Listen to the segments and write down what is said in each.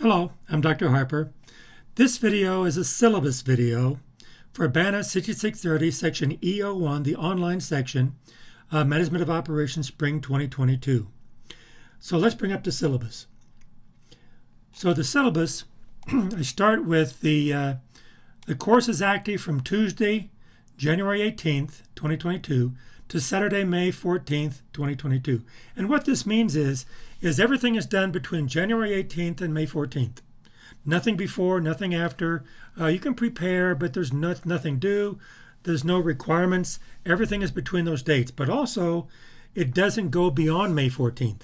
Hello, I'm Dr. Harper. This video is a syllabus video for BANA 6630 section E01, the online section, Management of Operations Spring 2022. So let's bring up the syllabus. So the syllabus, I start with the course is active from Tuesday, January 18th, 2022 to Saturday, May 14th, 2022. And what this means is everything is done between January 18th and May 14th. Nothing before, nothing after. You can prepare, but there's nothing due. There's no requirements. Everything is between those dates. But also, it doesn't go beyond May 14th.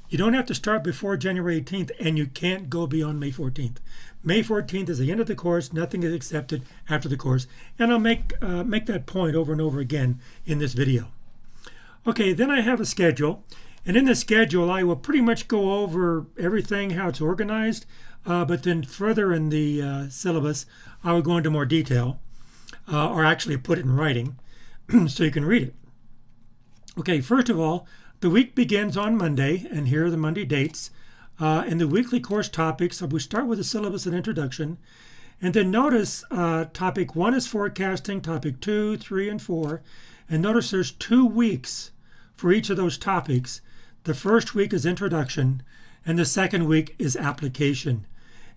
You don't have to start before January 18th, and you can't go beyond May 14th. May 14th is the end of the course. Nothing is accepted after the course. And I'll make that point over and over again in this video. Okay, then I have a schedule. And in the schedule, I will pretty much go over everything, how it's organized. But then further in the syllabus, I will go into more detail, or actually put it in writing so you can read it. Okay, first of all, the week begins on Monday, and here are the Monday dates. And the weekly course topics, we start with the syllabus and introduction. And then notice topic 1 is forecasting, topic 2, 3, and 4. And notice there's 2 weeks for each of those topics. The first week is introduction, and the second week is application.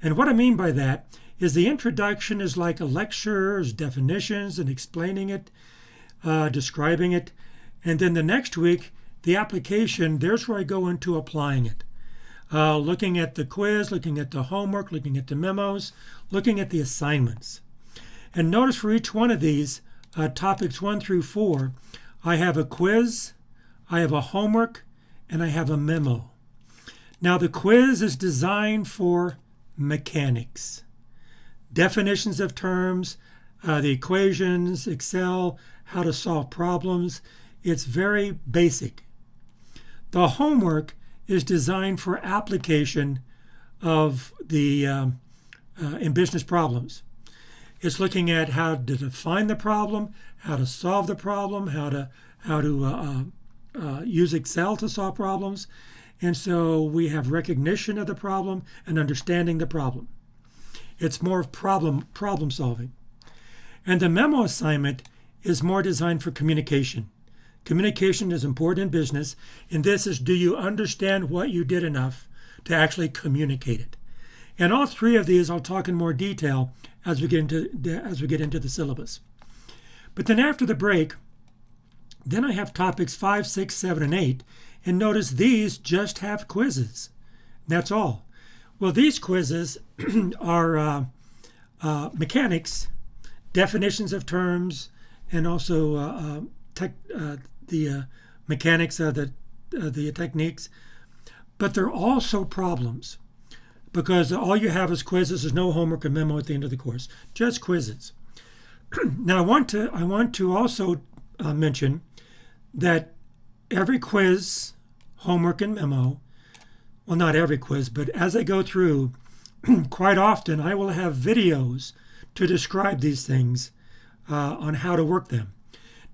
And what I mean by that is the introduction is like a lecture, definitions and explaining it, describing it. And then the next week, the application, there's where I go into applying it. Looking at the quiz, looking at the homework, looking at the memos, looking at the assignments. And notice for each one of these, topics 1 through 4, I have a quiz, I have a homework, and I have a memo. Now the quiz is designed for mechanics, definitions of terms, the equations, Excel, how to solve problems. It's very basic. The homework is designed for application of the in business problems. It's looking at how to define the problem, how to solve the problem, how to use Excel to solve problems. And so we have recognition of the problem and understanding the problem. It's more of problem solving. And the memo assignment is more designed for communication. Communication is important in business, and this is, do you understand what you did enough to actually communicate it? And all 3 of these I'll talk in more detail as we get into the syllabus. But then after the break, then I have topics 5, 6, 7, and 8. And notice these just have quizzes. That's all. Well, these quizzes are mechanics, definitions of terms, and also the mechanics of the techniques. But they're also problems, because all you have is quizzes. There's no homework or memo at the end of the course, just quizzes. Now, I want to also mention that every quiz, homework, and memo, well, not every quiz, but as I go through, quite often I will have videos to describe these things on how to work them.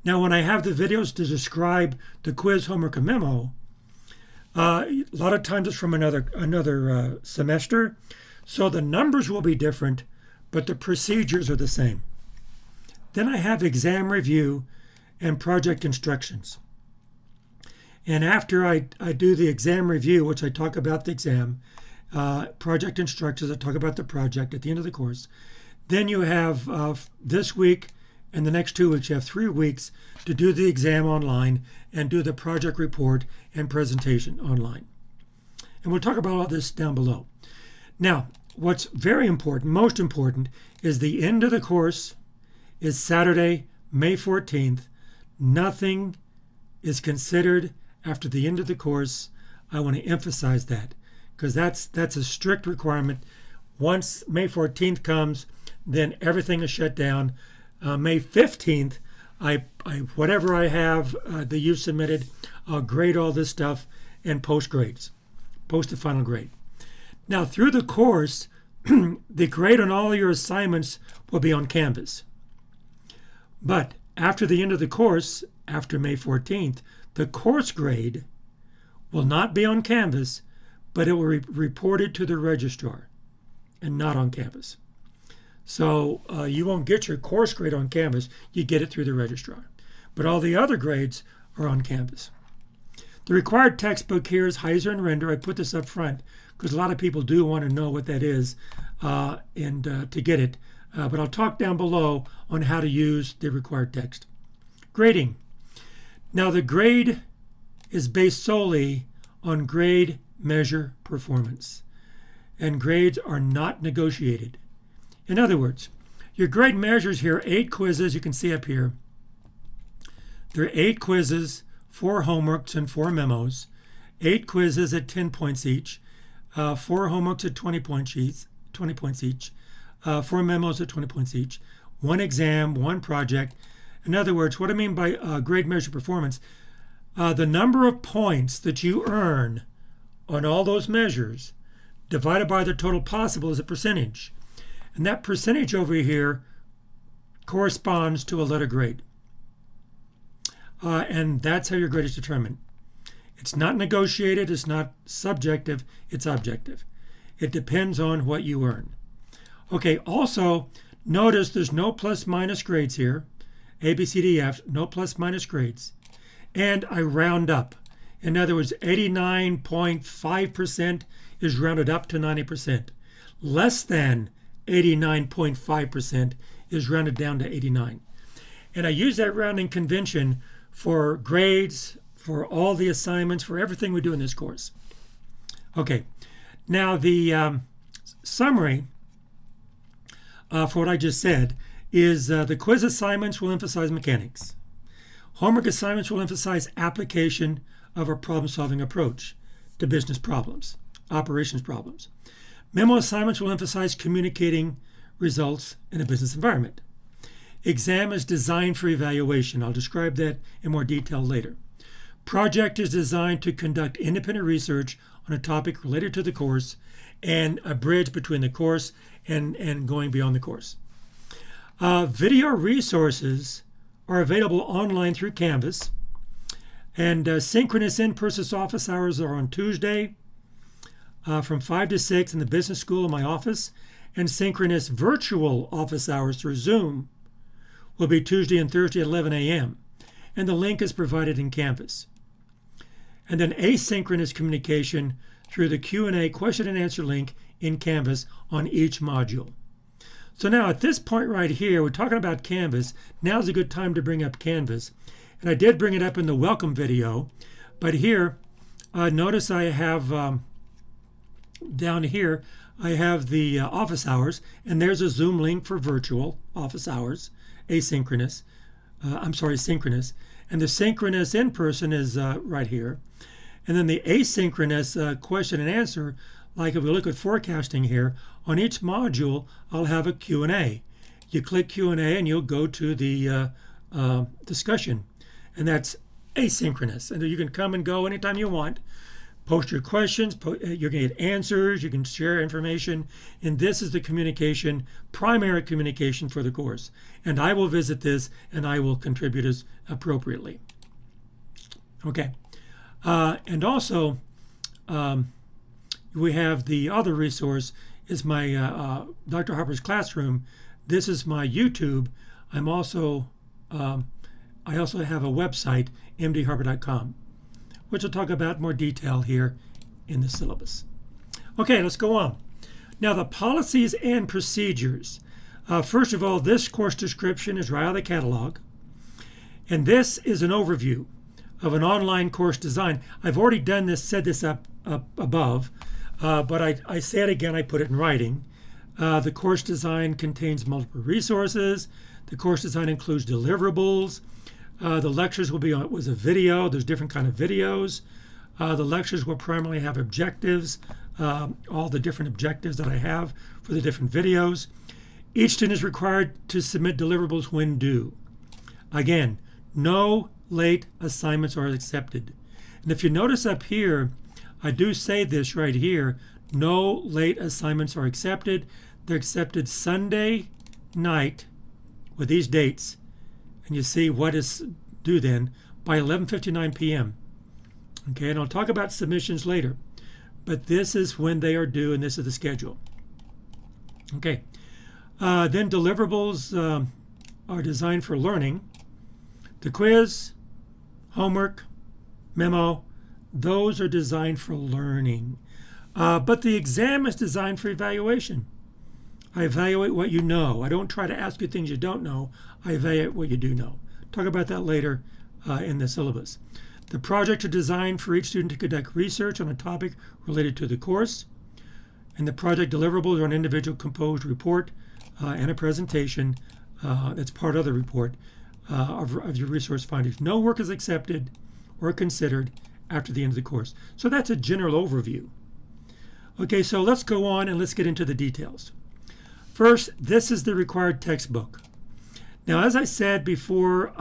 Now, when I have the videos to describe the quiz, homework, and memo, a lot of times it's from another semester, so the numbers will be different, but the procedures are the same. Then I have exam review and project instructions. And after I do the exam review, which I talk about the exam, project instructions, I talk about the project at the end of the course. Then you have this week and the next 2 weeks, you have 3 weeks to do the exam online and do the project report and presentation online. And we'll talk about all this down below. Now, what's very important, most important, is the end of the course is Saturday, May 14th. Nothing is considered after the end of the course. I want to emphasize that, because that's a strict requirement. Once May 14th comes, then everything is shut down. May 15th, whatever I have that you submitted, I'll grade all this stuff and post grades, post the final grade. Now, through the course, the grade on all your assignments will be on Canvas. But after the end of the course, after May 14th, the course grade will not be on Canvas, but it will be reported to the registrar. and not on Canvas. So you won't get your course grade on Canvas, you get it through the registrar. But all the other grades are on Canvas. The required textbook here is Heiser and Render. I put this up front because a lot of people do want to know what that is and to get it. But I'll talk down below on how to use the required text. Grading. Now the grade is based solely on grade measure performance. And grades are not negotiated. In other words, your grade measures here, 8 quizzes, you can see up here. There are 8 quizzes, 4 homeworks, and 4 memos. 8 quizzes at 10 points each, 4 homeworks at 20 points each, 4 memos at 20 points each, 1 exam, 1 project. In other words, what I mean by grade measure performance, the number of points that you earn on all those measures divided by the total possible is a percentage. And that percentage over here corresponds to a letter grade. And that's how your grade is determined. It's not negotiated, it's not subjective, it's objective. It depends on what you earn. Okay, also notice there's no plus minus grades here. A, B, C, D, F, no plus minus grades. And I round up. In other words, 89.5% is rounded up to 90%. Less than 89.5% is rounded down to 89. And I use that rounding convention for grades, for all the assignments, for everything we do in this course. Okay, now the summary for what I just said is the quiz assignments will emphasize mechanics. Homework assignments will emphasize application of a problem-solving approach to business problems, operations problems. Memo assignments will emphasize communicating results in a business environment. Exam is designed for evaluation. I'll describe that in more detail later. Project is designed to conduct independent research on a topic related to the course and a bridge between the course and going beyond the course. Video resources are available online through Canvas. And synchronous in-person office hours are on Tuesday from 5 to 6 in the business school in my office. And synchronous virtual office hours through Zoom will be Tuesday and Thursday at 11 a.m. And the link is provided in Canvas. And then asynchronous communication through the Q&A question and answer link in Canvas on each module. So now at this point right here, we're talking about Canvas. Now's a good time to bring up Canvas. And I did bring it up in the welcome video, but here, notice I have down here, I have the office hours, and there's a Zoom link for virtual office hours, synchronous. And the synchronous in-person is right here. And then the asynchronous question and answer, like if we look at forecasting here, on each module, I'll have a Q&A. You click Q&A and you'll go to the discussion. And that's asynchronous. And you can come and go anytime you want. Post your questions, you're going to get answers, you can share information. And this is the communication, primary communication for the course. And I will visit this and I will contribute as appropriately. Okay. And also, we have the other resource is my Dr. Harper's Classroom. This is my YouTube. I also have a website, mdharper.com, which I'll talk about more detail here in the syllabus. Okay, let's go on. Now, the policies and procedures. First of all, this course description is right out of the catalog. And this is an overview of an online course design. I've already done this, said this up above, but I say it again, I put it in writing. The course design contains multiple resources. The course design includes deliverables. The lectures will be on, was a video. There's different kind of videos. The lectures will primarily have objectives, all the different objectives that I have for the different videos. Each student is required to submit deliverables when due. Again, no late assignments are accepted. And if you notice up here, I do say this right here, no late assignments are accepted. They're accepted Sunday night with these dates. And you see what is due then by 11:59 p.m. Okay, and I'll talk about submissions later. But this is when they are due and this is the schedule. Okay. Then deliverables are designed for learning. The quiz, homework, memo, those are designed for learning. But the exam is designed for evaluation. I evaluate what you know. I don't try to ask you things you don't know. I evaluate what you do know. Talk about that later in the syllabus. The projects are designed for each student to conduct research on a topic related to the course. And the project deliverables are an individual composed report and a presentation that's part of the report of your resource findings. No work is accepted or considered after the end of the course. So that's a general overview. Okay, so let's go on and let's get into the details. First, this is the required textbook. Now, as I said before,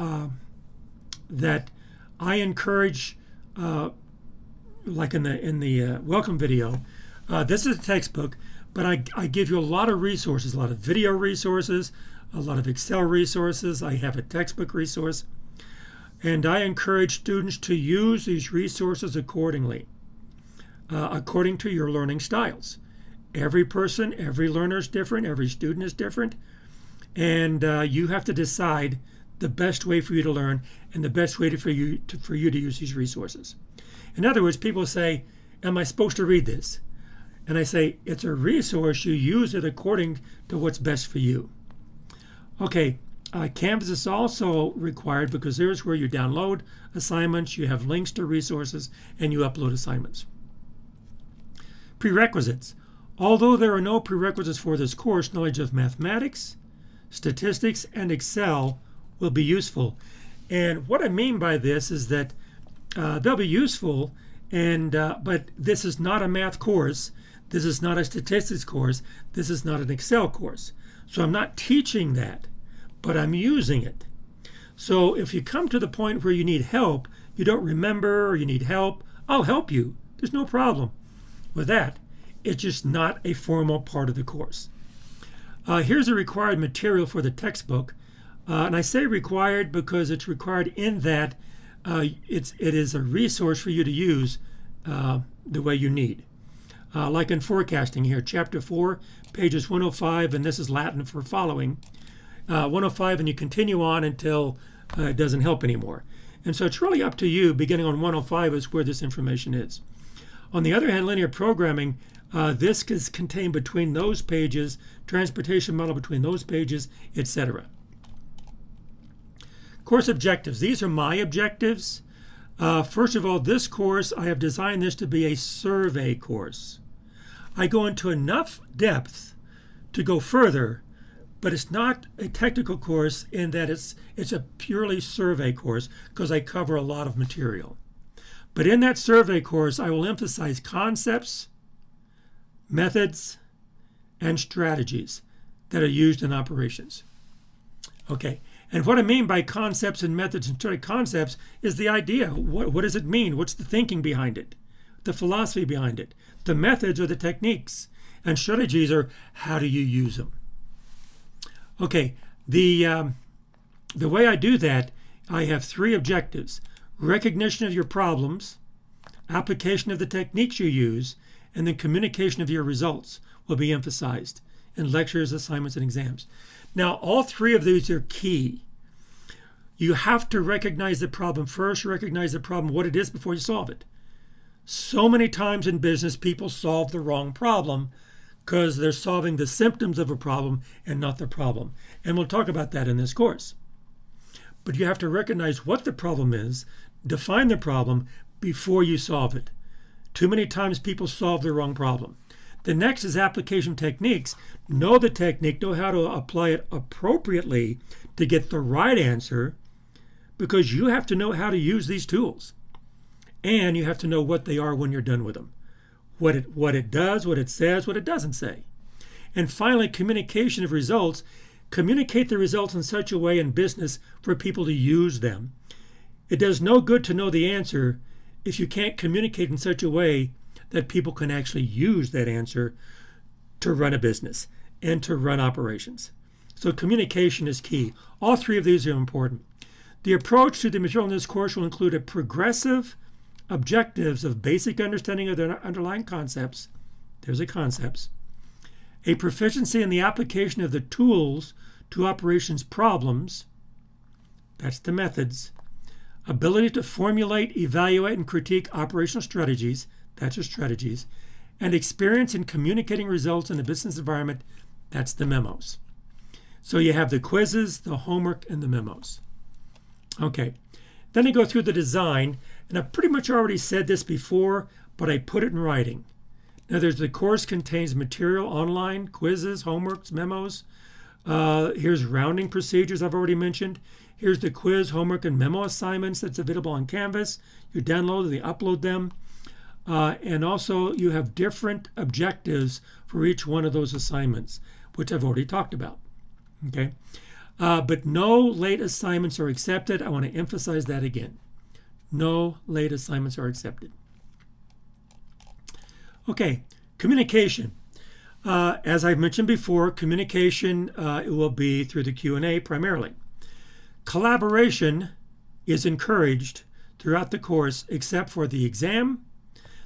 that I encourage, like in the welcome video, this is a textbook, but I give you a lot of resources, a lot of video resources, a lot of Excel resources. I have a textbook resource, and I encourage students to use these resources accordingly, according to your learning styles. Every person, every learner is different, every student is different, and you have to decide the best way for you to learn and the best way for you to use these resources. In other words, people say, am I supposed to read this? And I say, it's a resource, you use it according to what's best for you. Okay, Canvas is also required because there's where you download assignments, you have links to resources, and you upload assignments. Prerequisites. Although there are no prerequisites for this course, knowledge of mathematics, statistics, and Excel will be useful. And what I mean by this is that they'll be useful, but this is not a math course. This is not a statistics course. This is not an Excel course. So I'm not teaching that, but I'm using it. So if you come to the point where you need help, you don't remember, or you need help, I'll help you. There's no problem with that. It's just not a formal part of the course. Here's a required material for the textbook. And I say required because it's required in that it is a resource for you to use the way you need. Like in forecasting here, chapter 4, pages 105, and this is Latin for following. 105, and you continue on until it doesn't help anymore. And so it's really up to you, beginning on 105 is where this information is. On the other hand, linear programming, this is contained between those pages, transportation model between those pages, etc. Course objectives. These are my objectives. First of all, this course, I have designed this to be a survey course. I go into enough depth to go further, but it's not a technical course in that it's a purely survey course because I cover a lot of material. But in that survey course, I will emphasize concepts, methods, and strategies that are used in operations. Okay, and what I mean by concepts and methods and concepts is the idea. What does it mean? What's the thinking behind it? The philosophy behind it? The methods or the techniques? And strategies are how do you use them? Okay, the way I do that, I have 3 objectives. Recognition of your problems, application of the techniques you use, and then communication of your results will be emphasized in lectures, assignments, and exams. Now, all 3 of these are key. You have to recognize the problem first, recognize the problem, what it is, before you solve it. So many times in business, people solve the wrong problem because they're solving the symptoms of a problem and not the problem. And we'll talk about that in this course. But you have to recognize what the problem is, define the problem before you solve it. Too many times people solve the wrong problem. The next is application techniques. Know the technique, know how to apply it appropriately to get the right answer, because you have to know how to use these tools. And you have to know what they are when you're done with them. What it does, what it says, what it doesn't say. And finally, communication of results. Communicate the results in such a way in business for people to use them. It does no good to know the answer if you can't communicate in such a way that people can actually use that answer to run a business and to run operations. So communication is key. All 3 of these are important. The approach to the material in this course will include a progressive objectives of basic understanding of the underlying concepts. There's the concepts. a proficiency in the application of the tools to operations problems, that's the methods, ability to formulate, evaluate, and critique operational strategies, that's your strategies, and experience in communicating results in a business environment, that's the memos. So you have the quizzes, the homework, and the memos. Okay, then I go through the design, and I've pretty much already said this before, but I put it in writing. Now, the course contains material online, quizzes, homeworks, memos. Here's rounding procedures I've already mentioned. Here's the quiz, homework, and memo assignments that's available on Canvas. You download them, you upload them. And also you have different objectives for each one of those assignments, which I've already talked about. Okay, but no late assignments are accepted. I want to emphasize that again. No late assignments are accepted. Okay, communication. As I've mentioned before, communication it will be through the Q&A primarily. Collaboration is encouraged throughout the course except for the exam,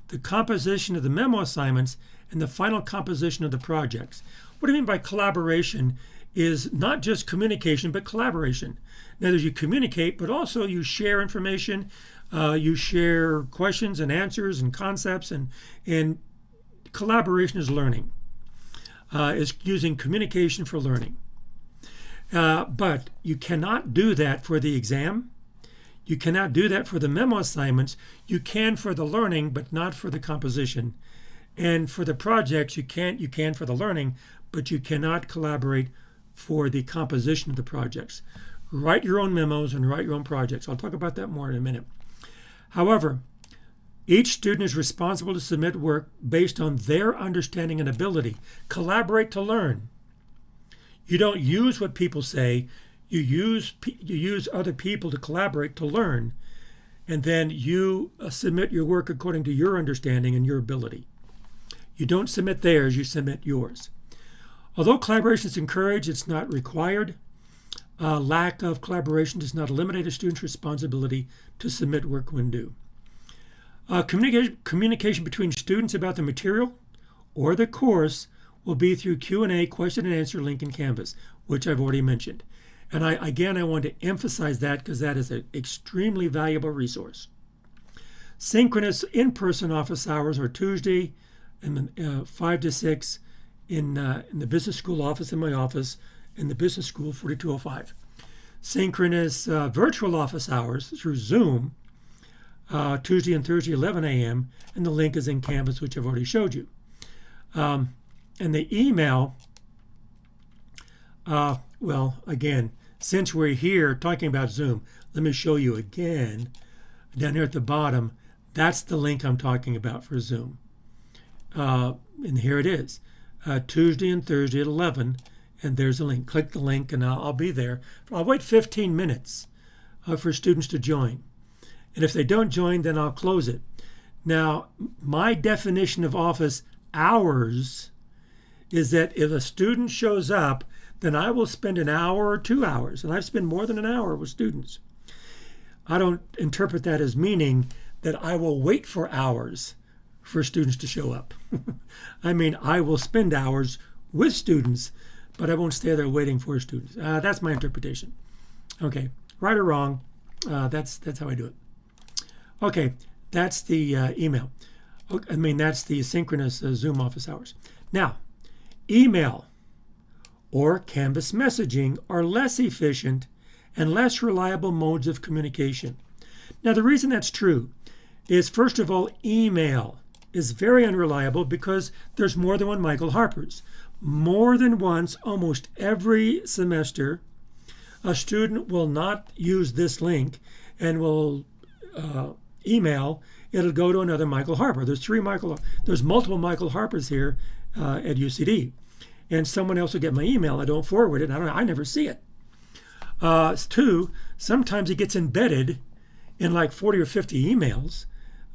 the composition of the memo assignments, and the final composition of the projects. What I mean by collaboration is not just communication, but collaboration. In other words, you communicate, but also you share information, you share questions and answers and concepts, and collaboration is learning, is using communication for learning. But you cannot do that for the exam. You cannot do that for the memo assignments. You can for the learning, but not for the composition. And for the projects, you can for the learning, but you cannot collaborate for the composition of the projects. Write your own memos and write your own projects. I'll talk about that more in a minute. However, each student is responsible to submit work based on their understanding and ability. Collaborate to learn. You don't use what people say. You use other people to collaborate to learn, and then you submit your work according to your understanding and your ability. You don't submit theirs, you submit yours. Although collaboration is encouraged, it's not required. Lack of collaboration does not eliminate a student's responsibility to submit work when due. Communication between students about the material or the course will be through Q&A, question and answer link in Canvas, which I've already mentioned. And I want to emphasize that because that is an extremely valuable resource. Synchronous in-person office hours are Tuesday and 5 to 6 in the business school office, in my office, in the business school 4205. Synchronous virtual office hours through Zoom, Tuesday and Thursday 11 a.m. and the link is in Canvas, which I've already showed you. And the email, well, again, since we're here talking about Zoom, let me show you again. Down here at the bottom, that's the link I'm talking about for Zoom. And here it is, Tuesday and Thursday at 11, and there's a link. Click the link and I'll be there. I'll wait 15 minutes for students to join. And if they don't join, then I'll close it. Now, my definition of office hours is that if a student shows up, then I will spend an hour or 2 hours, and I've spent more than an hour with students. I don't interpret that as meaning that I will wait for hours for students to show up. I mean, I will spend hours with students, but I won't stay there waiting for students. That's my interpretation. Okay, right or wrong, that's how I do it. Okay, that's the email. I mean, that's the synchronous Zoom office hours. Now, email or Canvas messaging are less efficient and less reliable modes of communication. Now, the reason that's true is, first of all, email is very unreliable because there's more than one Michael Harpers. More than once, almost every semester, a student will not use this link and will email. It'll go to another Michael Harper. There's multiple Michael Harpers here at UCD. And someone else will get my email. I don't forward it. I never see it. Two, sometimes it gets embedded in like 40 or 50 emails,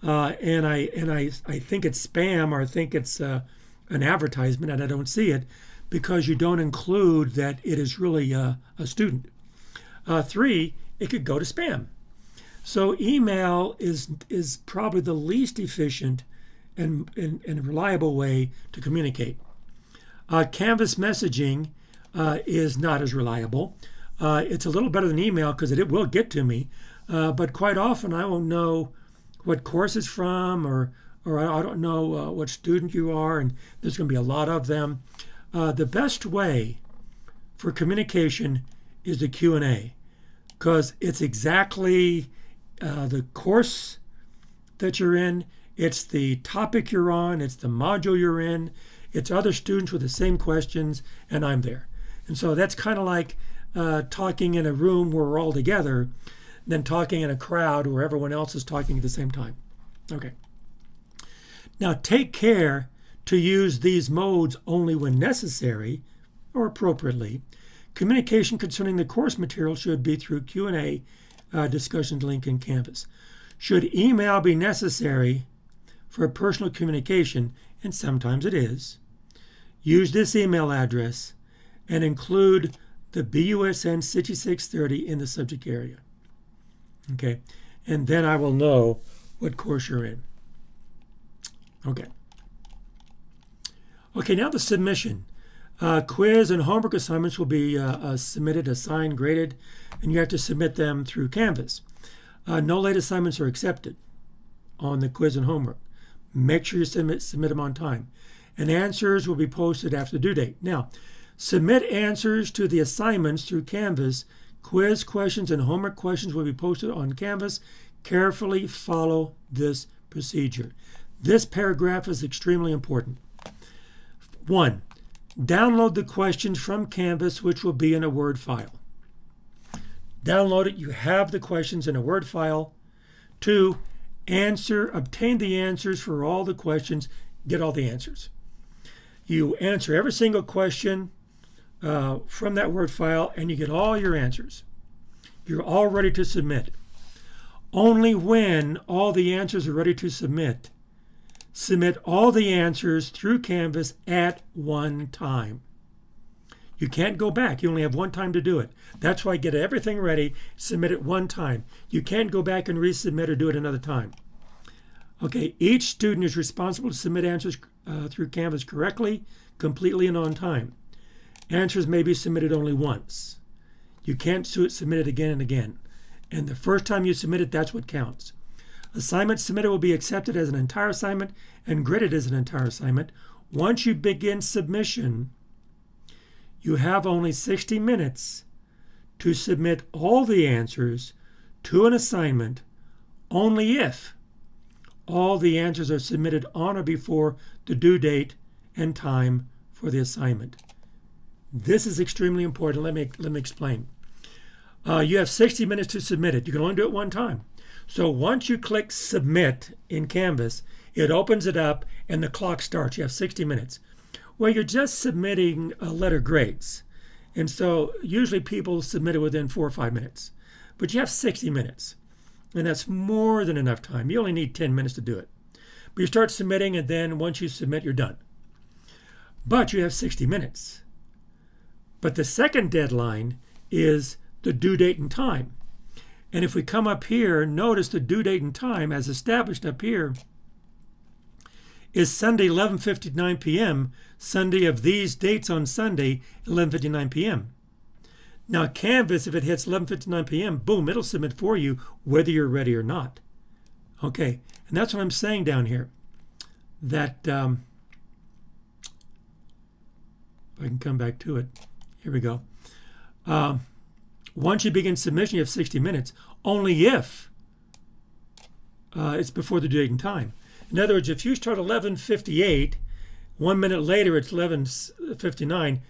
and I think it's spam or I think it's an advertisement, and I don't see it because you don't include that it is really a student. Three, it could go to spam. So email is probably the least efficient and reliable way to communicate. Canvas messaging is not as reliable. It's a little better than email because it will get to me, but quite often I won't know what course it's from, or I don't know what student you are, and there's going to be a lot of them. The best way for communication is the Q&A, because it's exactly the course that you're in, it's the topic you're on, it's the module you're in, it's other students with the same questions, and I'm there. And so that's kind of like talking in a room where we're all together, than talking in a crowd where everyone else is talking at the same time. Okay. Now take care to use these modes only when necessary or appropriately. Communication concerning the course material should be through Q&A discussion link in Canvas. Should email be necessary for personal communication, and sometimes it is, use this email address and include the BUSN 6630 in the subject area. Okay, and then I will know what course you're in. Okay. Okay, now the submission. Quiz and homework assignments will be submitted, assigned, graded, and you have to submit them through Canvas. No late assignments are accepted on the quiz and homework. Make sure you submit them on time. And answers will be posted after the due date. Now, submit answers to the assignments through Canvas. Quiz questions and homework questions will be posted on Canvas. Carefully follow this procedure. This paragraph is extremely important. 1. Download the questions from Canvas, which will be in a Word file. Download it. You have the questions in a Word file. 2. Obtain the answers for all the questions. Get all the answers. You answer every single question from that Word file, and you get all your answers. You're all ready to submit. Only when all the answers are ready to submit, submit all the answers through Canvas at one time. You can't go back. You only have one time to do it. That's why get everything ready, submit it one time. You can't go back and resubmit or do it another time. Okay, each student is responsible to submit answers through Canvas correctly, completely, and on time. Answers may be submitted only once. You can't submit it again and again. And the first time you submit it, that's what counts. Assignments submitted will be accepted as an entire assignment and graded as an entire assignment. Once you begin submission, you have only 60 minutes to submit all the answers to an assignment only if all the answers are submitted on or before the due date and time for the assignment. This is extremely important. Let me explain. You have 60 minutes to submit it. You can only do it one time. So once you click Submit in Canvas, it opens it up and the clock starts. You have 60 minutes. Well, you're just submitting letter grades. And so usually people submit it within 4 or 5 minutes. But you have 60 minutes. And that's more than enough time. You only need 10 minutes to do it. But you start submitting, and then once you submit, you're done. But you have 60 minutes. But the second deadline is the due date and time. And if we come up here, notice the due date and time as established up here is Sunday, 11:59 p.m., Sunday of these dates on Sunday, 11:59 p.m. Now Canvas, if it hits 11:59 p.m., boom, it'll submit for you whether you're ready or not. Okay, and that's what I'm saying down here. That, if I can come back to it, here we go. Once you begin submission, you have 60 minutes, only if it's before the due date and time. In other words, if you start 11:58, 1 minute later it's 11:59,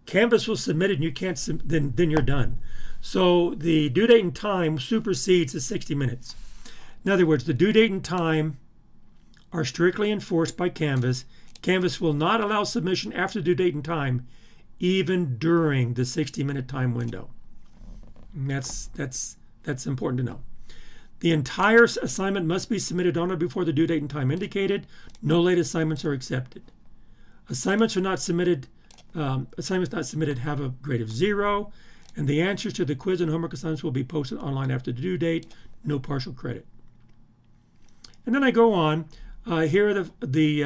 Canvas will submit it and you can't, then you're done. So the due date and time supersedes the 60 minutes. In other words, the due date and time are strictly enforced by Canvas. Canvas will not allow submission after the due date and time, even during the 60-minute time window. And that's important to know. The entire assignment must be submitted on or before the due date and time indicated. No late assignments are accepted. Assignments not submitted have a grade of 0, and the answers to the quiz and homework assignments will be posted online after the due date. No partial credit. And then I go on. Here are the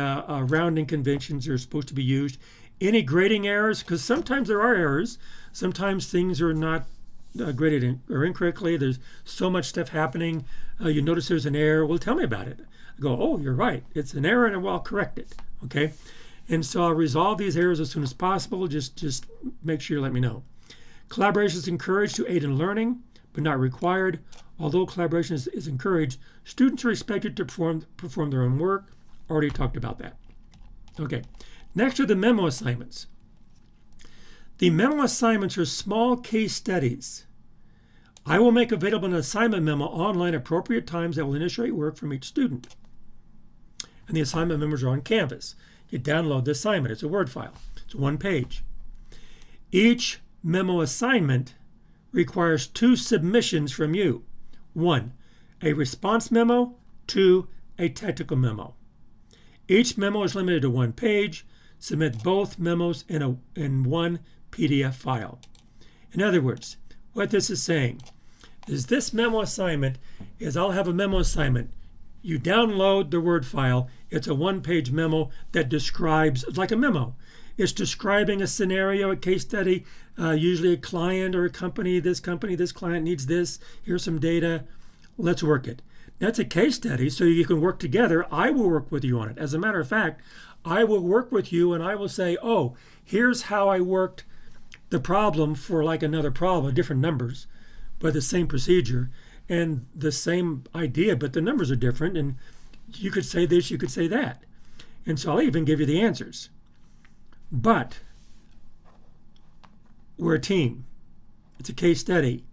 rounding conventions that are supposed to be used. Any grading errors, because sometimes there are errors. Sometimes things are not graded or incorrectly. There's so much stuff happening. You notice there's an error. Well, tell me about it. I go, oh, you're right. It's an error, and I'll correct it. Okay, and so I'll resolve these errors as soon as possible. Just make sure you let me know. Collaboration is encouraged to aid in learning, but not required. Although collaboration is encouraged, students are expected to perform their own work. Already talked about that. Okay, next are the memo assignments. The memo assignments are small case studies. I will make available an assignment memo online at appropriate times that will initiate work from each student. And the assignment memos are on Canvas. You download the assignment. It's a Word file. It's 1 page. Each memo assignment requires 2 submissions from you. 1, a response memo. 2, a technical memo. Each memo is limited to 1 page. Submit both memos in 1 PDF file. In other words, what this is saying is this memo assignment is I'll have a memo assignment. You download the Word file. It's a 1-page memo that describes, it's like a memo. It's describing a scenario, a case study, usually a client or a company, this client needs this, here's some data, let's work it. That's a case study, so you can work together. I will work with you on it. As a matter of fact, I will work with you and I will say, oh, here's how I worked the problem for like another problem, different numbers, but the same procedure and the same idea, but the numbers are different. And you could say this, you could say that. And so I'll even give you the answers. But we're a team. It's a case study.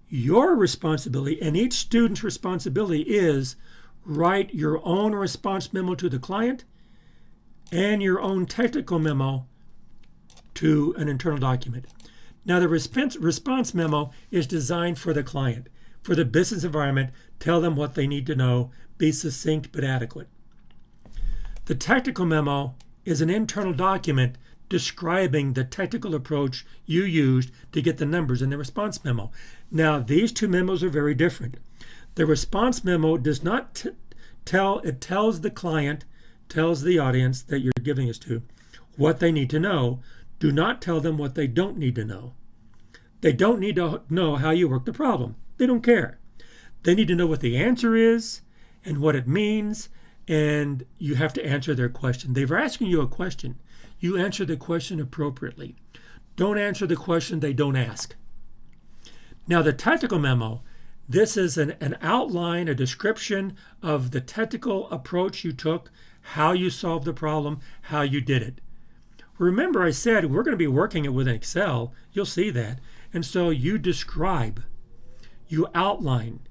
Your responsibility and each student's responsibility is write your own response memo to the client and your own technical memo to an internal document. Now, the response memo is designed for the client, for the business environment. Tell them what they need to know, be succinct but adequate. The technical memo is an internal document describing the technical approach you used to get the numbers in the response memo. Now, these 2 memos are very different. The response memo does not it tells the client, tells the audience that you're giving this to, what they need to know. Do not tell them what they don't need to know. They don't need to know how you work the problem. They don't care. They need to know what the answer is and what it means, and you have to answer their question. They're asking you a question. You answer the question appropriately. Don't answer the question they don't ask. Now, the technical memo, this is an outline, a description of the technical approach you took, how you solved the problem, how you did it. Remember, I said we're going to be working it with Excel. You'll see that. And so you describe, you outline,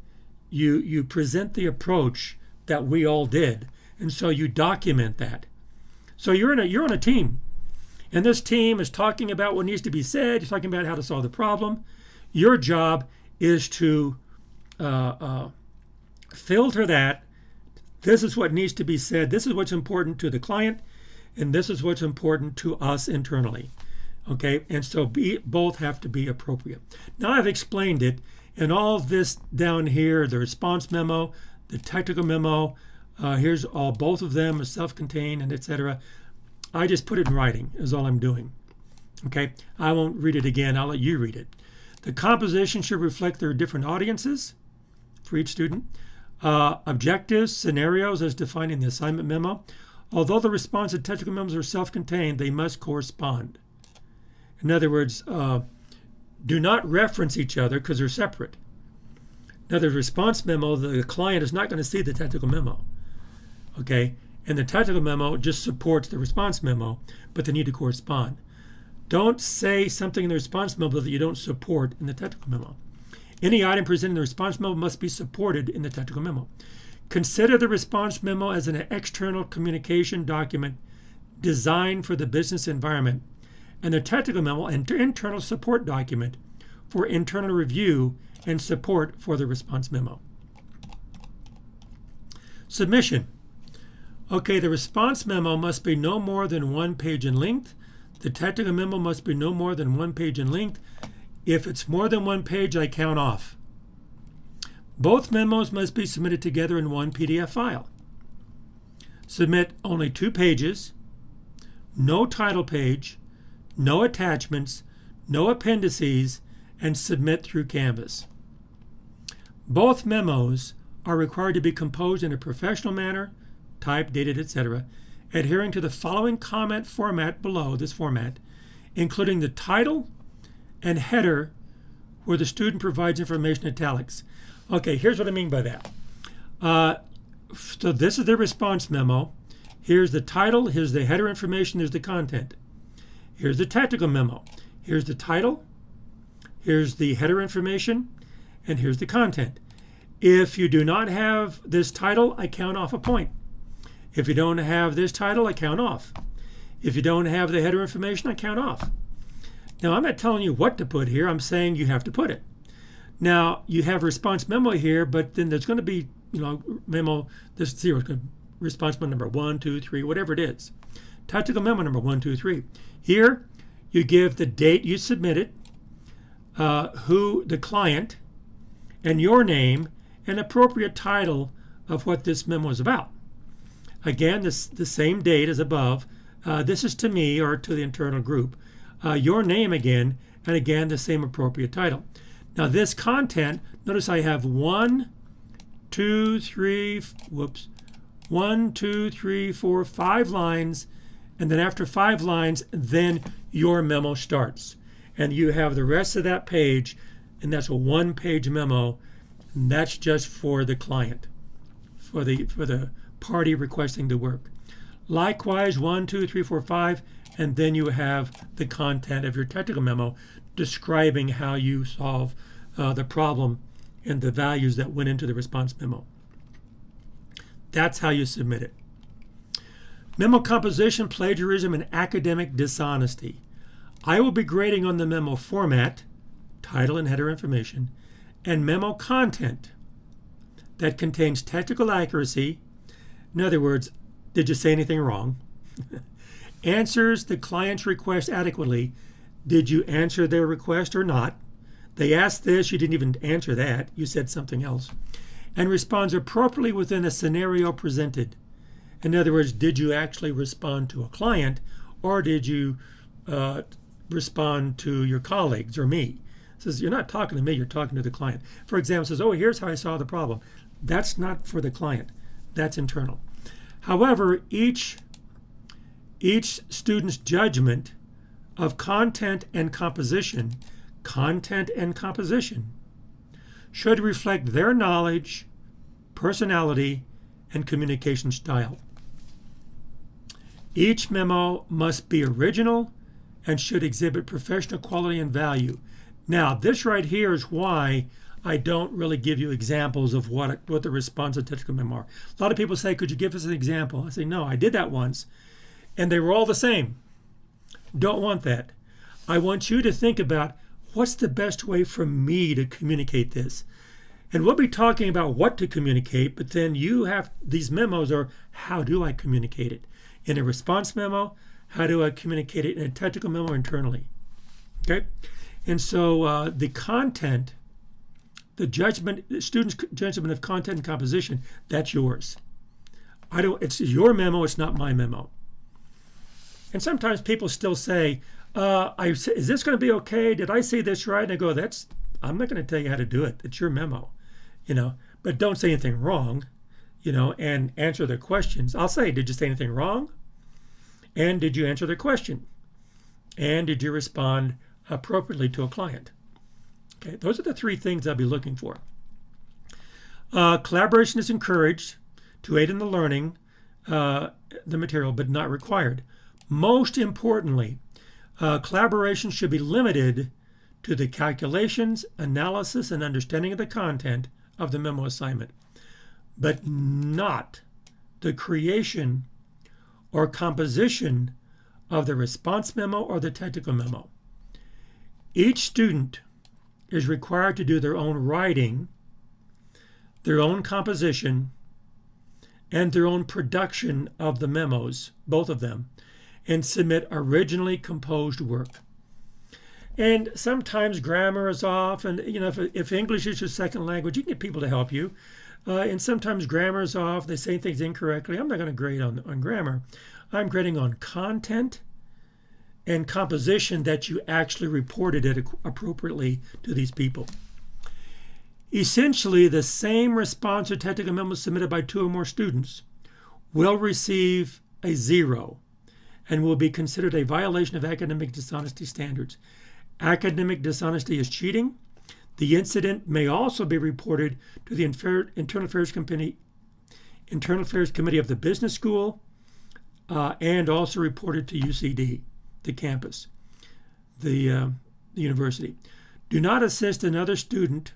you present the approach that we all did. And so you document that. So you're on a team. And this team is talking about what needs to be said. You're talking about how to solve the problem. Your job is to filter that. This is what needs to be said. This is what's important to the client. And this is what's important to us internally. Okay, and so both have to be appropriate. Now I've explained it, and all of this down here, the response memo, the technical memo, here's both of them are self-contained and etc. I just put it in writing is all I'm doing. Okay, I won't read it again. I'll let you read it. The composition should reflect their different audiences for each student. Objectives, scenarios as defined in the assignment memo. Although the response and technical memos are self-contained, they must correspond. In other words, do not reference each other because they're separate. Now, the response memo, the client is not going to see the technical memo. Okay? And the technical memo just supports the response memo, but they need to correspond. Don't say something in the response memo that you don't support in the technical memo. Any item presented in the response memo must be supported in the technical memo. Consider the response memo as an external communication document designed for the business environment, and the technical memo an internal support document for internal review and support for the response memo. Submission. Okay, the response memo must be no more than 1 page in length. The technical memo must be no more than 1 page in length. If it's more than 1 page, I count off. Both memos must be submitted together in 1 PDF file. Submit only 2 pages, no title page, no attachments, no appendices, and submit through Canvas. Both memos are required to be composed in a professional manner, typed, dated, etc., adhering to the following comment format below, this format, including the title and header where the student provides information in italics. Okay, here's what I mean by that. So this is the response memo. Here's the title, here's the header information, there's the content. Here's the tactical memo. Here's the title, here's the header information, and here's the content. If you do not have this title, I count off a point. If you don't have this title, I count off. If you don't have the header information, I count off. Now, I'm not telling you what to put here. I'm saying you have to put it. Now, you have response memo here, but then there's going to be, memo, this zero, response memo number 1, 2, 3, whatever it is. Tactical memo number 1, 2, 3. Here, you give the date you submitted, who the client, and your name, and appropriate title of what this memo is about. Again, the same date as above. This is to me or to the internal group. Your name again, and again, the same appropriate title. Now this content, notice I have 1, 2, 3, 4, 5 lines, and then after 5 lines, then your memo starts. And you have the rest of that page, and that's a 1-page memo, and that's just for the client, for the party requesting the work. Likewise, 1, 2, 3, 4, 5, and then you have the content of your technical memo describing how you solve the problem and the values that went into the response memo. That's how you submit it. Memo composition, plagiarism, and academic dishonesty. I will be grading on the memo format, title and header information, and memo content that contains technical accuracy. In other words, did you say anything wrong? Answers the client's request adequately. Did you answer their request or not? They asked this, you didn't even answer that. You said something else. And responds appropriately within the scenario presented. In other words, did you actually respond to a client, or did you respond to your colleagues or me? It says, you're not talking to me, you're talking to the client. For example, it says, oh, here's how I saw the problem. That's not for the client. That's internal. However, each student's judgment of content and composition should reflect their knowledge, personality, and communication style. Each memo must be original and should exhibit professional quality and value. Now, this right here is why I don't really give you examples of what the response to technical memo are. A lot of people say, could you give us an example? I say, no, I did that once, and they were all the same. Don't want that. I want you to think about what's the best way for me to communicate this. And we'll be talking about what to communicate, but then you have these memos are how do I communicate it? In a response memo, how do I communicate it in a technical memo internally? Okay? And so the content, the student's judgment of content and composition, that's yours. It's your memo, it's not my memo. And sometimes people still say, is this going to be okay? Did I say this right? And I go, I'm not going to tell you how to do it. It's your memo, but don't say anything wrong, and answer their questions. I'll say, did you say anything wrong? And did you answer their question? And did you respond appropriately to a client? Okay, those are the 3 things I'll be looking for. Collaboration is encouraged to aid in the learning, the material, but not required. Most importantly, collaboration should be limited to the calculations, analysis, and understanding of the content of the memo assignment, but not the creation or composition of the response memo or the technical memo. Each student is required to do their own writing, their own composition, and their own production of the memos, both of them, and submit originally composed work. And sometimes grammar is off, and if English is your second language, you can get people to help you. And sometimes grammar is off, they say things incorrectly. I'm not going to grade on grammar. I'm grading on content and composition that you actually reported it appropriately to these people. Essentially, the same response or technical memo submitted by 2 or more students will receive a 0 and will be considered a violation of academic dishonesty standards. Academic dishonesty is cheating. The incident may also be reported to the Internal Affairs Committee of the business school and also reported to UCD, the campus, the university. Do not assist another student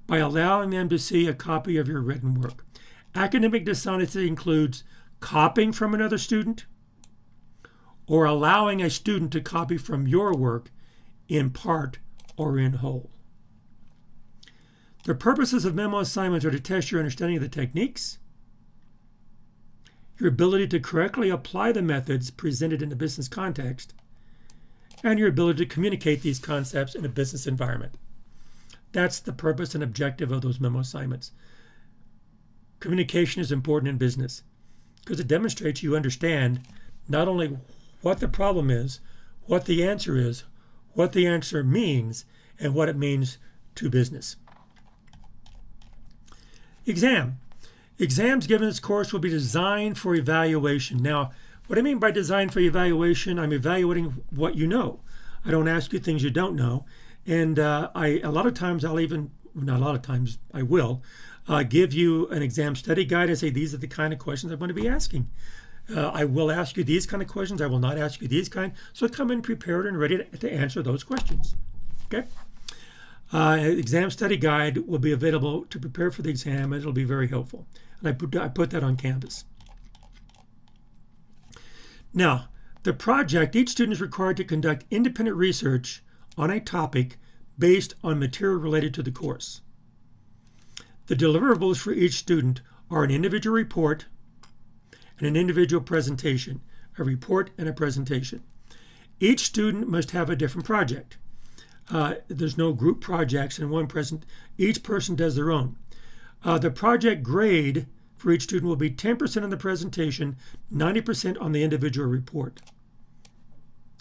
by allowing them to see a copy of your written work. Academic dishonesty includes copying from another student or allowing a student to copy from your work in part or in whole. The purposes of memo assignments are to test your understanding of the techniques, your ability to correctly apply the methods presented in a business context, and your ability to communicate these concepts in a business environment. That's the purpose and objective of those memo assignments. Communication is important in business because it demonstrates you understand not only what the problem is, what the answer is, what the answer means, and what it means to business. Exam. Exams given this course will be designed for evaluation. Now, what I mean by designed for evaluation, I'm evaluating what you know. I don't ask you things you don't know. And a lot of times I'll even, not a lot of times, I will give you an exam study guide and say, these are the kind of questions I'm going to be asking. I will ask you these kind of questions. I will not ask you these kind. So come in prepared and ready to answer those questions. Okay? Exam study guide will be available to prepare for the exam, and it'll be very helpful. And I put that on Canvas. Now, the project, each student is required to conduct independent research on a topic based on material related to the course. The deliverables for each student are an individual report and an individual presentation, a report and a presentation. Each student must have a different project. There's no group projects in one present. Each person does their own. The project grade for each student will be 10% on the presentation, 90% on the individual report.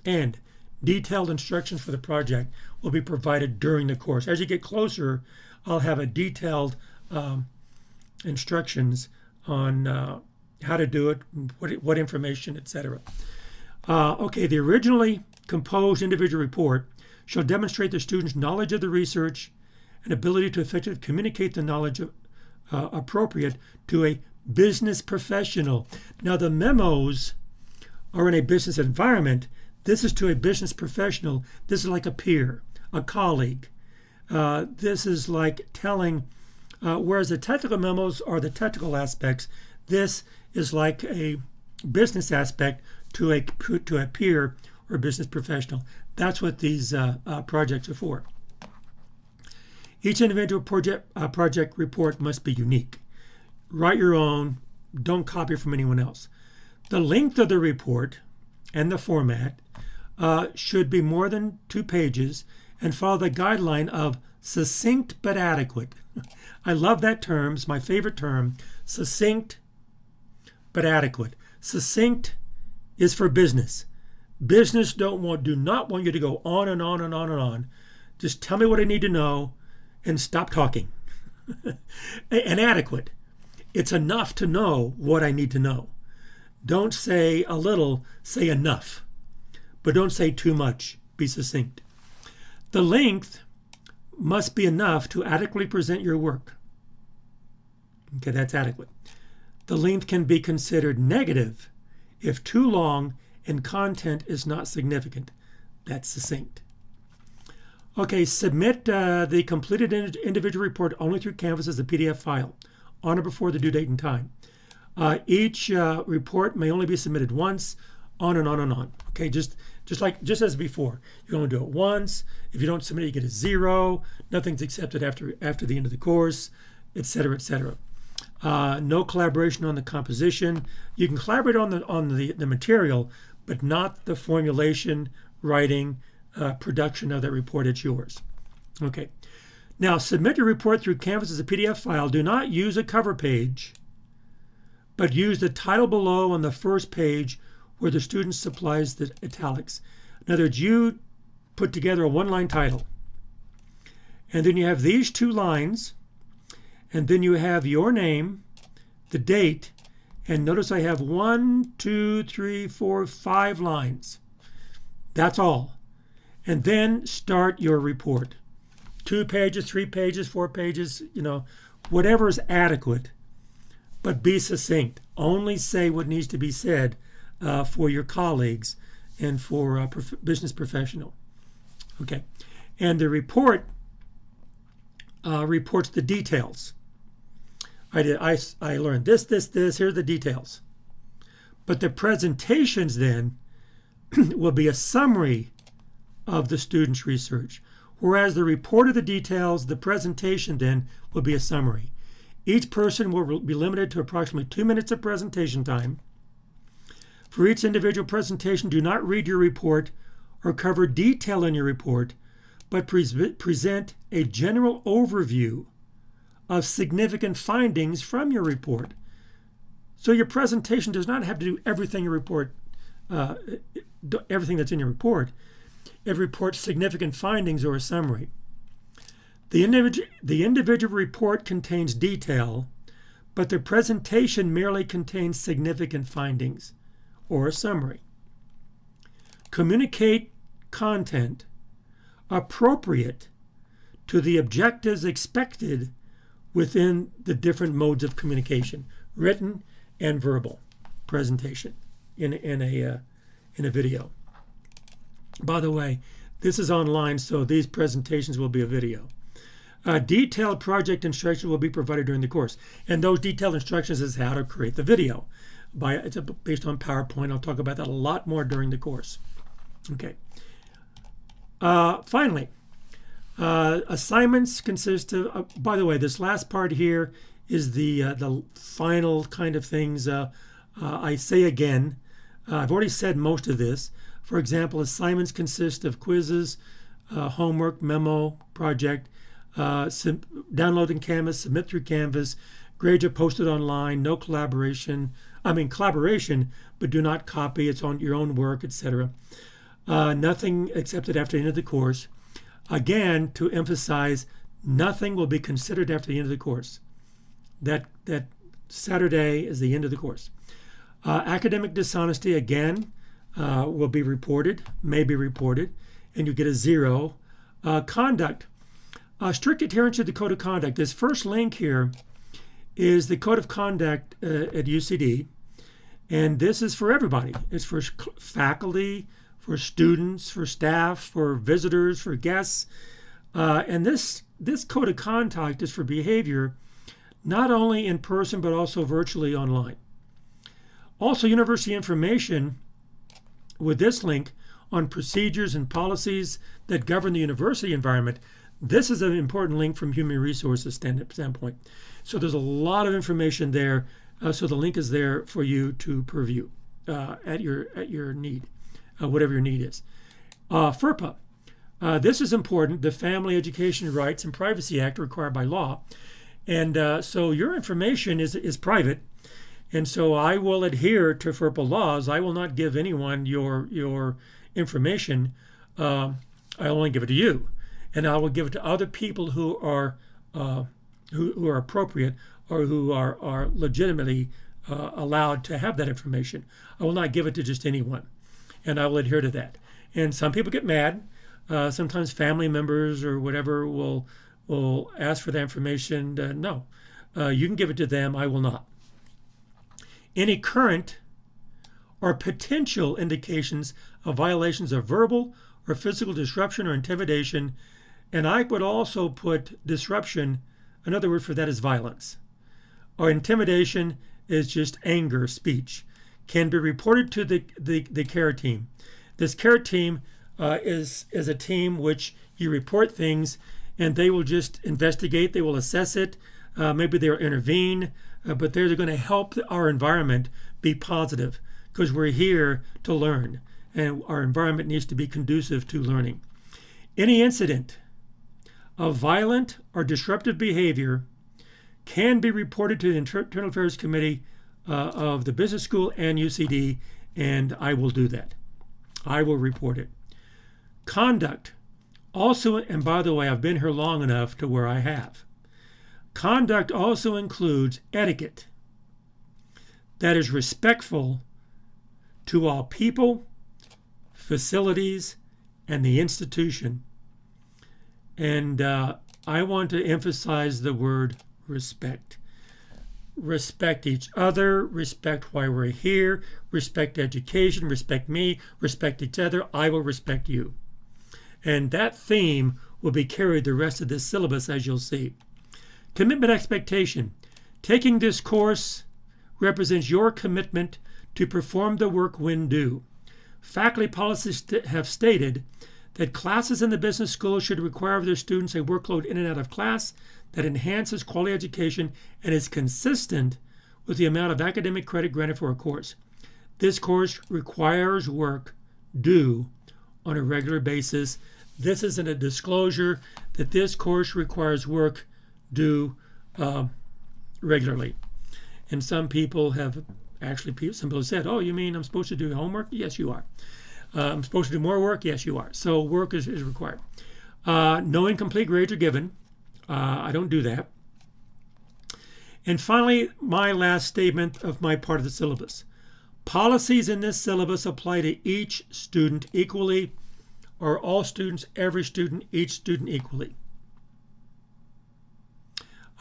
And detailed instructions for the project will be provided during the course. As you get closer, I'll have a detailed instructions on how to do it, what information, etc. Okay, the originally composed individual report shall demonstrate the student's knowledge of the research and ability to effectively communicate the knowledge appropriate to a business professional. Now, the memos are in a business environment. This is to a business professional. This is like a peer, a colleague. This is like telling, whereas the technical memos are the technical aspects, this is like a business aspect to a peer or business professional. That's what these projects are for. Each individual project report must be unique. Write your own. Don't copy from anyone else. The length of the report and the format should be more than 2 pages and follow the guideline of succinct but adequate. I love that term. It's my favorite term. Succinct but adequate. Succinct is for business. Business do not want you to go on and on and on and on. Just tell me what I need to know and stop talking. And adequate. It's enough to know what I need to know. Don't say a little, say enough. But don't say too much. Be succinct. The length must be enough to adequately present your work. Okay, that's adequate. The length can be considered negative if too long and content is not significant. That's succinct. Okay, submit the completed individual report only through Canvas as a PDF file on or before the due date and time. Each report may only be submitted once, on and on and on. Okay, just as before. You only do it once. If you don't submit it, you get a 0. Nothing's accepted after the end of the course, etc., etc. No collaboration on the composition. You can collaborate on the material, but not the formulation, writing, production of that report. It's yours. Okay. Now, submit your report through Canvas as a PDF file. Do not use a cover page but use the title below on the first page where the student supplies the italics. In other words, you put together a one-line title, and then you have these 2 lines, and then you have your name, the date, and notice I have 1, 2, 3, 4, 5 lines. That's all. And then start your report. 2 pages, 3 pages, 4 pages, whatever is adequate, but be succinct. Only say what needs to be said for your colleagues and for a business professional. Okay, and the report reports the details. I learned this, here are the details. But the presentations then will be a summary of the student's research. Whereas the report of the details, the presentation then will be a summary. Each person will be limited to approximately 2 minutes of presentation time. For each individual presentation, do not read your report or cover detail in your report, but present a general overview of significant findings from your report. So your presentation does not have to do everything everything that's in your report. It reports significant findings or a summary. The individual report contains detail, but the presentation merely contains significant findings or a summary. Communicate content appropriate to the objectives expected within the different modes of communication, written and verbal presentation in a video. By the way, this is online, so these presentations will be a video. Detailed project instructions will be provided during the course, and those detailed instructions is how to create the video. It's based on PowerPoint. I'll talk about that a lot more during the course. Okay. Finally, assignments consist of. By the way, this last part here is the final kind of things. I say again, I've already said most of this. For example, assignments consist of quizzes, homework, memo, project, download in Canvas, submit through Canvas, grades are posted online, no collaboration. Collaboration, but do not copy. It's on your own work, etc. Nothing accepted after the end of the course. Again, to emphasize, nothing will be considered after the end of the course. That Saturday is the end of the course. Academic dishonesty, again, will be reported, may be reported, and you get a 0. Conduct. Strict adherence to the Code of Conduct. This first link here is the Code of Conduct at UCD, and this is for everybody. It's for faculty, for students, for staff, for visitors, for guests. And this Code of Conduct is for behavior not only in person but also virtually online. Also, university information with this link on procedures and policies that govern the university environment. This is an important link from human resources standpoint. So there's a lot of information there. So the link is there for you to purview at your need, whatever your need is. FERPA. This is important. The Family Education Rights and Privacy Act required by law. And so your information is private. And so I will adhere to FERPA laws. I will not give anyone your information. I only give it to you. And I will give it to other people who are appropriate or who are legitimately allowed to have that information. I will not give it to just anyone, and I will adhere to that. And some people get mad. Sometimes family members or whatever will ask for that information. No, you can give it to them. I will not. Any current or potential indications of violations of verbal or physical disruption or intimidation. And I would also put disruption, another word for that is violence. Or intimidation is just anger, speech. Can be reported to the care team. This care team is a team which you report things and they will just investigate, they will assess it, maybe they'll intervene, but they're going to help our environment be positive because we're here to learn and our environment needs to be conducive to learning. Any incident of violent or disruptive behavior can be reported to the Internal Affairs Committee of the business school and UCD, and I will do that. I will report it. Conduct also, and by the way, I've been here long enough to where I have. Conduct also includes etiquette that is respectful to all people, facilities, and the institution. And I want to emphasize the word respect. Respect each other, respect why we're here, respect education, respect me, respect each other. I will respect you. And that theme will be carried the rest of this syllabus, as you'll see. Commitment expectation. Taking this course represents your commitment to perform the work when due. Faculty policies have stated that classes in the business school should require of their students a workload in and out of class that enhances quality education and is consistent with the amount of academic credit granted for a course. This course requires work due on a regular basis. This isn't a disclosure that this course requires work due regularly. And some people have some people have said, oh, you mean I'm supposed to do homework? Yes, you are. I'm supposed to do more work? Yes, you are. So work is required. No incomplete grades are given. I don't do that. And finally, my last statement of my part of the syllabus. Policies in this syllabus apply to each student equally, or all students, every student, each student equally.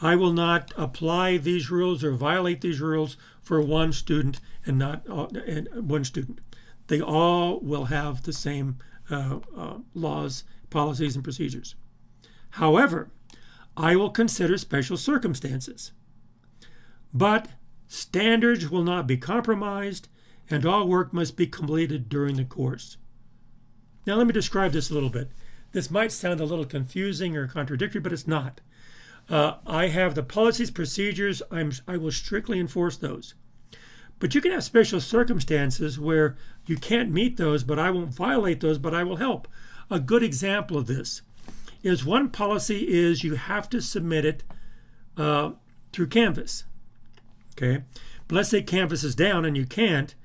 I will not apply these rules or violate these rules for one student and not one student. They all will have the same laws, policies, and procedures. However, I will consider special circumstances. But standards will not be compromised, and all work must be completed during the course. Now let me describe this a little bit. This might sound a little confusing or contradictory, but it's not. I have the policies, procedures. I will strictly enforce those. But you can have special circumstances where you can't meet those, but I won't violate those, but I will help. A good example of this is one policy is you have to submit it through Canvas. Okay, but let's say Canvas is down and you can't,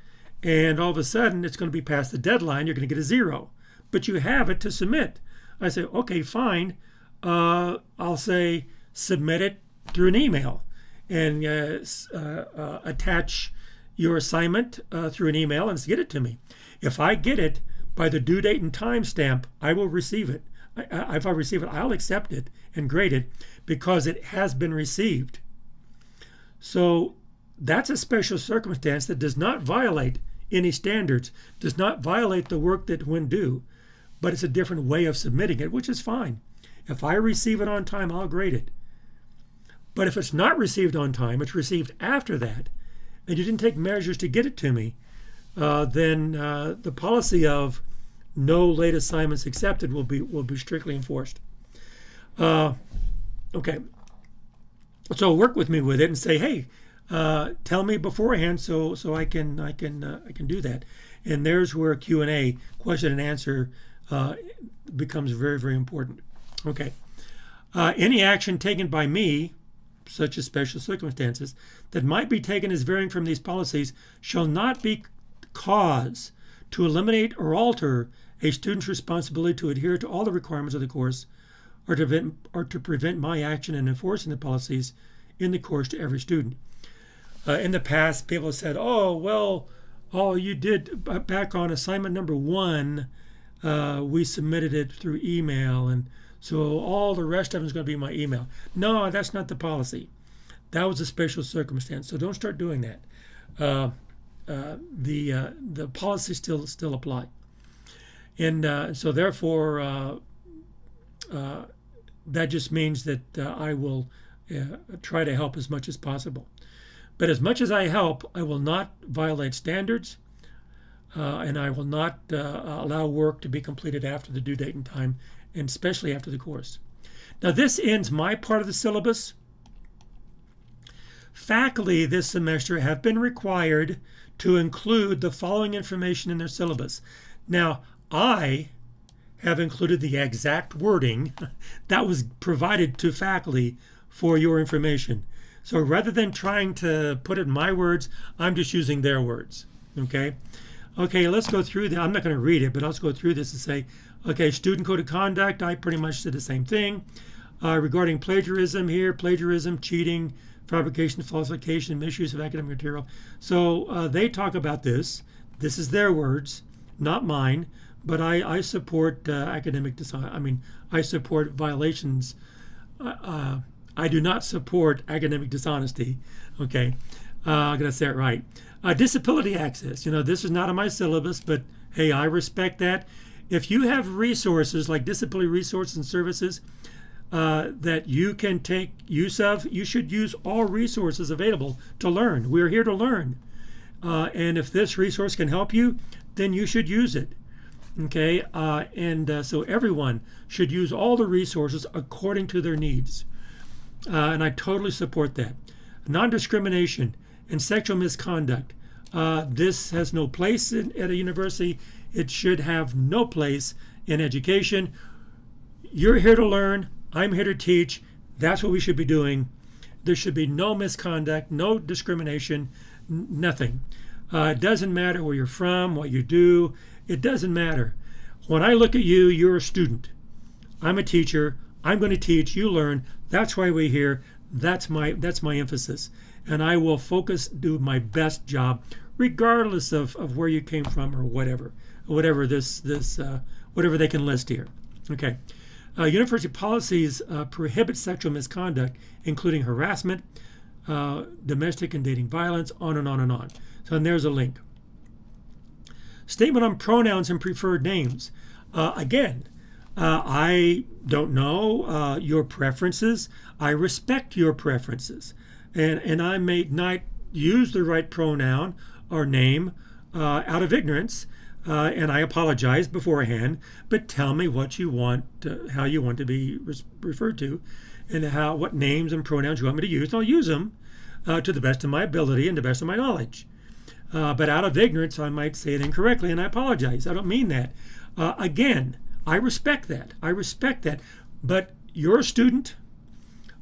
and all of a sudden it's going to be past the deadline. You're going to get a 0, but you have it to submit. I say, okay, fine. I'll say submit it through an email and attach your assignment through an email and get it to me. If I get it by the due date and time stamp, I will receive it. If I receive it, I'll accept it and grade it because it has been received. So that's a special circumstance that does not violate any standards, does not violate the work that when due, but it's a different way of submitting it, which is fine. If I receive it on time, I'll grade it. But if it's not received on time, it's received after that, and you didn't take measures to get it to me, then the policy of no late assignments accepted will be strictly enforced. Okay. So work with me with it and say, hey, tell me beforehand so I can do that. And there's where Q&A, question and answer, becomes very, very important. Okay. Any action taken by me, such as special circumstances, that might be taken as varying from these policies shall not be cause to eliminate or alter a student's responsibility to adhere to all the requirements of the course or to prevent my action in enforcing the policies in the course to every student. In the past, people have said, you did back on assignment number 1, we submitted it through email, and so all the rest of them is going to be my email. No, that's not the policy. That was a special circumstance, so don't start doing that. The policies still apply. And so therefore, that just means that I will try to help as much as possible. But as much as I help, I will not violate standards, and I will not allow work to be completed after the due date and time, and especially after the course. Now this ends my part of the syllabus. Faculty this semester have been required to include the following information in their syllabus. Now, I have included the exact wording that was provided to faculty for your information. So rather than trying to put it in my words, I'm just using their words. Okay, let's go through that. I'm not going to read it, but let's go through this and say, okay, student code of conduct, I pretty much did the same thing. Regarding plagiarism here, plagiarism, cheating, fabrication, falsification, misuse of academic material. So they talk about this. This is their words, not mine, but I support academic dishonesty. I mean, I support violations. I do not support academic dishonesty. Okay, I'm going to say it right. Disability access. This is not on my syllabus, but hey, I respect that. If you have resources like disability resources and services that you can take use of, you should use all resources available to learn. We're here to learn. And if this resource can help you, then you should use it. Okay, so everyone should use all the resources according to their needs. And I totally support that. Non-discrimination and sexual misconduct. This has no place at a university. It should have no place in education. You're here to learn. I'm here to teach. That's what we should be doing. There should be no misconduct, no discrimination, nothing. It doesn't matter where you're from, what you do. It doesn't matter. When I look at you, you're a student. I'm a teacher. I'm going to teach. You learn. That's why we're here. That's my emphasis. And I will do my best job, regardless of where you came from or whatever they can list here. Okay. University policies prohibit sexual misconduct, including harassment, domestic and dating violence, on and on and on. So and there's a link. Statement on pronouns and preferred names. Again, I don't know your preferences. I respect your preferences. And I may not use the right pronoun or name out of ignorance. And I apologize beforehand, but tell me what you want, how you want to be referred to, and what names and pronouns you want me to use. And I'll use them to the best of my ability and the best of my knowledge. But out of ignorance, I might say it incorrectly, and I apologize. I don't mean that. Again, I respect that. But you're a student.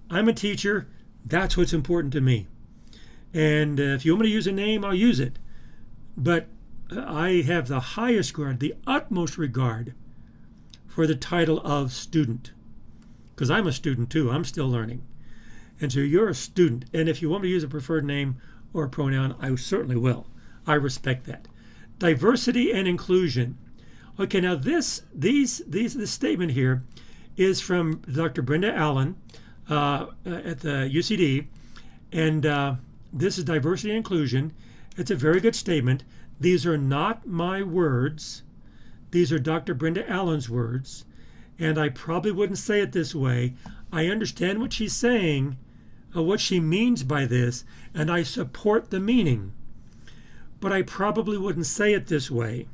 I'm a teacher. That's what's important to me. And if you want me to use a name, I'll use it. But I have the highest regard, the utmost regard for the title of student. Because I'm a student too. I'm still learning. And so you're a student. And if you want me to use a preferred name or a pronoun, I certainly will. I respect that. Diversity and inclusion. Okay, now this statement here is from Dr. Brenda Allen at the UCD. And this is diversity and inclusion. It's a very good statement. These are not my words. These are Dr. Brenda Allen's words. And I probably wouldn't say it this way. I understand what she's saying, what she means by this, and I support the meaning. But I probably wouldn't say it this way.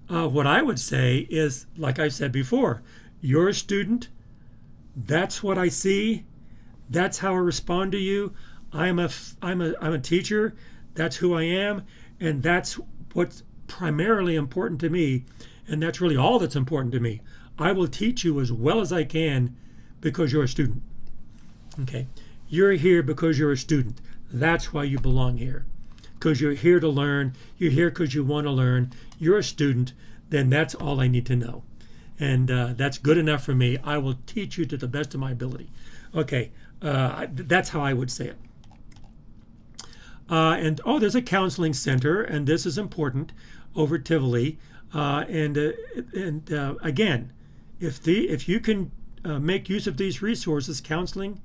What I would say is, like I said before, you're a student. That's what I see. That's how I respond to you. I'm a teacher. That's who I am. And that's what's primarily important to me. And that's really all that's important to me. I will teach you as well as I can because you're a student. Okay. You're here because you're a student. That's why you belong here. Because you're here to learn. You're here because you want to learn. You're a student. Then that's all I need to know. And that's good enough for me. I will teach you to the best of my ability. Okay. That's how I would say it. There's a counseling center, and this is important over Tivoli. Again, if you can make use of these resources, counseling,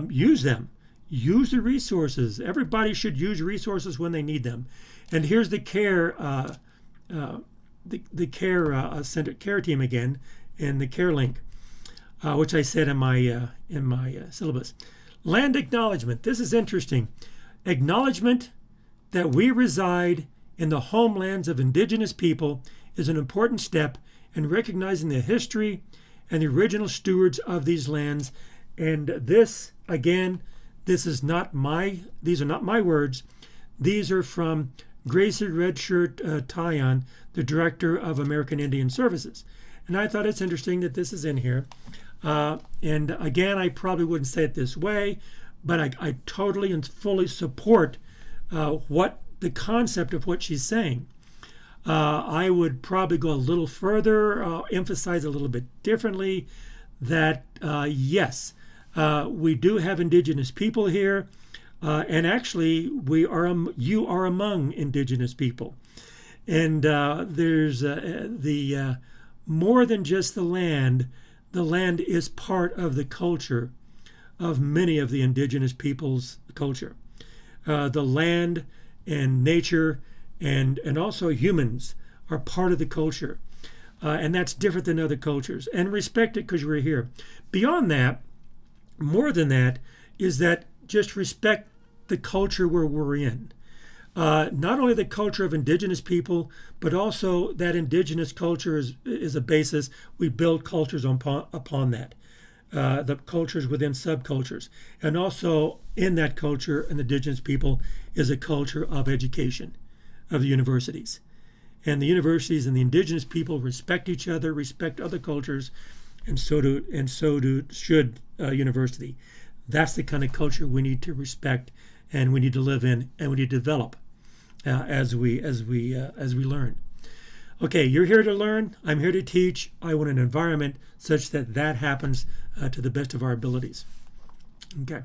use them. Use the resources. Everybody should use resources when they need them. And here's the care center care team again, and the care link, which I said in my syllabus. Land acknowledgement. This is interesting. Acknowledgement that we reside in the homelands of indigenous people is an important step in recognizing the history and the original stewards of these lands. And this, again, these are not my words. These are from Gracie Redshirt Tyon, the director of American Indian Services. And I thought it's interesting that this is in here. And again, I probably wouldn't say it this way, but I totally and fully support what the concept of what she's saying. I would probably go a little further, emphasize a little bit differently that yes, we do have indigenous people here, and actually you are among indigenous people. And there's the more than just the land is part of the culture of many of the indigenous people's culture. The land and nature and also humans are part of the culture. And that's different than other cultures. And respect it because we're here. Beyond that, more than that, is that just respect the culture where we're in. Not only the culture of indigenous people, but also that indigenous culture is a basis. We build cultures upon that. The cultures within subcultures. And also in that culture, and the indigenous people, is a culture of education, of the universities. And the universities and the indigenous people respect each other, respect other cultures, and so should university. That's the kind of culture we need to respect, and we need to live in, and we need to develop as we learn. Okay, you're here to learn. I'm here to teach. I want an environment such that that happens to the best of our abilities. Okay.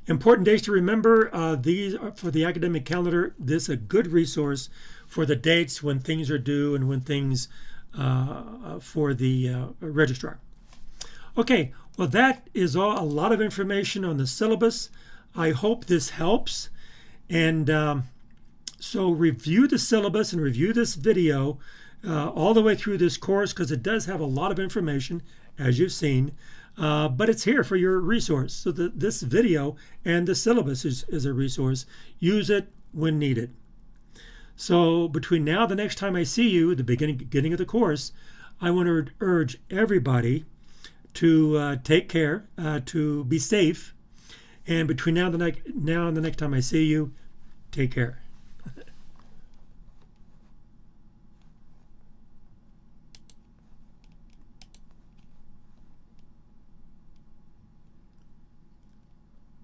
Important dates to remember. These are for the academic calendar. This is a good resource for the dates when things are due and when things for the registrar. Okay, well, that is a lot of information on the syllabus. I hope this helps. And so review the syllabus and review this video all the way through this course, because it does have a lot of information, as you've seen. But it's here for your resource. So this video and the syllabus is a resource. Use it when needed. So between now and the next time I see you, at the beginning of the course, I want to urge everybody to take care, to be safe. And between now and the next time I see you, take care.